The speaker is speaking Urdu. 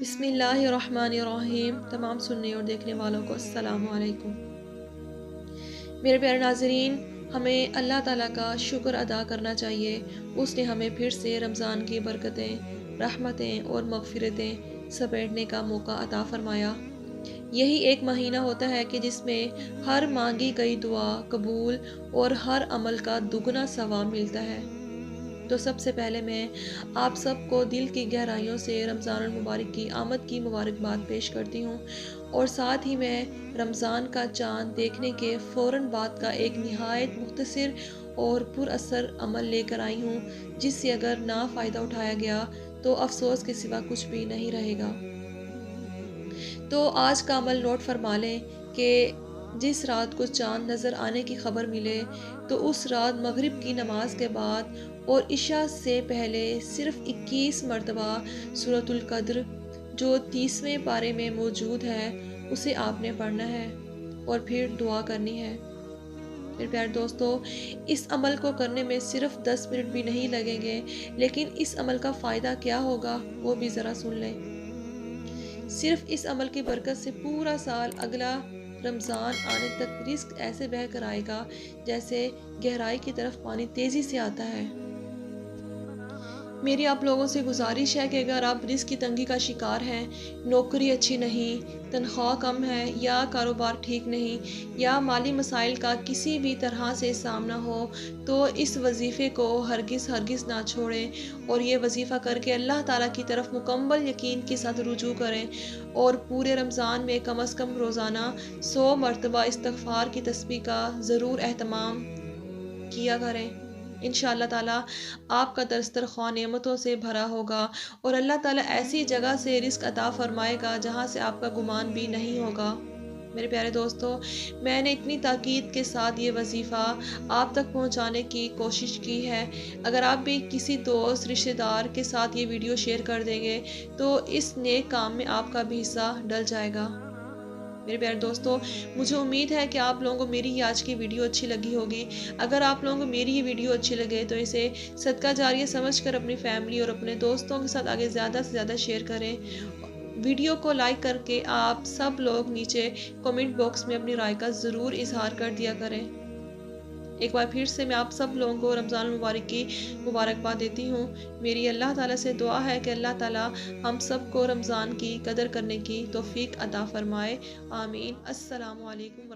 بسم اللہ الرحمن الرحیم۔ تمام سننے اور دیکھنے والوں کو السلام علیکم۔ میرے پیارے ناظرین، ہمیں اللہ تعالیٰ کا شکر ادا کرنا چاہیے۔ اس نے ہمیں پھر سے رمضان کی برکتیں، رحمتیں اور مغفرتیں سمیٹنے کا موقع عطا فرمایا۔ یہی ایک مہینہ ہوتا ہے کہ جس میں ہر مانگی گئی دعا قبول اور ہر عمل کا دگنا ثواب ملتا ہے۔ تو سب سے پہلے میں آپ سب کو دل کی گہرائیوں سے رمضان المبارک کی آمد کی مبارکباد پیش کرتی ہوں، اور ساتھ ہی میں رمضان کا چاند دیکھنے کے فوراً بعد کا ایک نہایت مختصر اور پر اثر عمل لے کر آئی ہوں، جس سے اگر نہ فائدہ اٹھایا گیا تو افسوس کے سوا کچھ بھی نہیں رہے گا۔ تو آج کا عمل نوٹ فرما لیں کہ جس رات کو چاند نظر آنے کی خبر ملے تو اس رات مغرب کی نماز کے بعد اور عشاء سے پہلے صرف 21 مرتبہ سورۃ القدر جو 30ویں پارے میں موجود ہے اسے آپ نے پڑھنا ہے اور پھر دعا کرنی ہے۔ میرے پیارے دوستو، اس عمل کو کرنے میں صرف 10 منٹ بھی نہیں لگیں گے، لیکن اس عمل کا فائدہ کیا ہوگا وہ بھی ذرا سن لیں۔ صرف اس عمل کی برکت سے پورا سال اگلا رمضان آنے تک رزق ایسے بہہ کر آئے گا جیسے گہرائی کی طرف پانی تیزی سے آتا ہے۔ میری آپ لوگوں سے گزارش ہے کہ اگر آپ رزق کی تنگی کا شکار ہیں، نوکری اچھی نہیں، تنخواہ کم ہے، یا کاروبار ٹھیک نہیں، یا مالی مسائل کا کسی بھی طرح سے سامنا ہو، تو اس وظیفے کو ہرگز نہ چھوڑیں اور یہ وظیفہ کر کے اللہ تعالیٰ کی طرف مکمل یقین کے ساتھ رجوع کریں، اور پورے رمضان میں کم از کم روزانہ 100 مرتبہ استغفار کی تسبیح کا ضرور اہتمام کیا کریں۔ انشاءاللہ تعالیٰ آپ کا دسترخوان نعمتوں سے بھرا ہوگا، اور اللہ تعالیٰ ایسی جگہ سے رزق عطا فرمائے گا جہاں سے آپ کا گمان بھی نہیں ہوگا۔ میرے پیارے دوستو، میں نے اتنی تاکید کے ساتھ یہ وظیفہ آپ تک پہنچانے کی کوشش کی ہے۔ اگر آپ بھی کسی دوست رشتہ دار کے ساتھ یہ ویڈیو شیئر کر دیں گے تو اس نیک کام میں آپ کا بھی حصہ ڈل جائے گا۔ میرے پیارے دوستو، مجھے امید ہے کہ آپ لوگوں کو میری یہ آج کی ویڈیو اچھی لگی ہوگی۔ اگر آپ لوگوں کو میری یہ ویڈیو اچھی لگے تو اسے صدقہ جاریہ سمجھ کر اپنی فیملی اور اپنے دوستوں کے ساتھ آگے زیادہ سے زیادہ شیئر کریں۔ ویڈیو کو لائک کر کے آپ سب لوگ نیچے کمنٹ باکس میں اپنی رائے کا ضرور اظہار کر دیا کریں۔ ایک بار پھر سے میں آپ سب لوگوں کو رمضان المبارک کی مبارکباد دیتی ہوں۔ میری اللہ تعالیٰ سے دعا ہے کہ اللہ تعالیٰ ہم سب کو رمضان کی قدر کرنے کی توفیق عطا فرمائے۔ آمین۔ السلام علیکم۔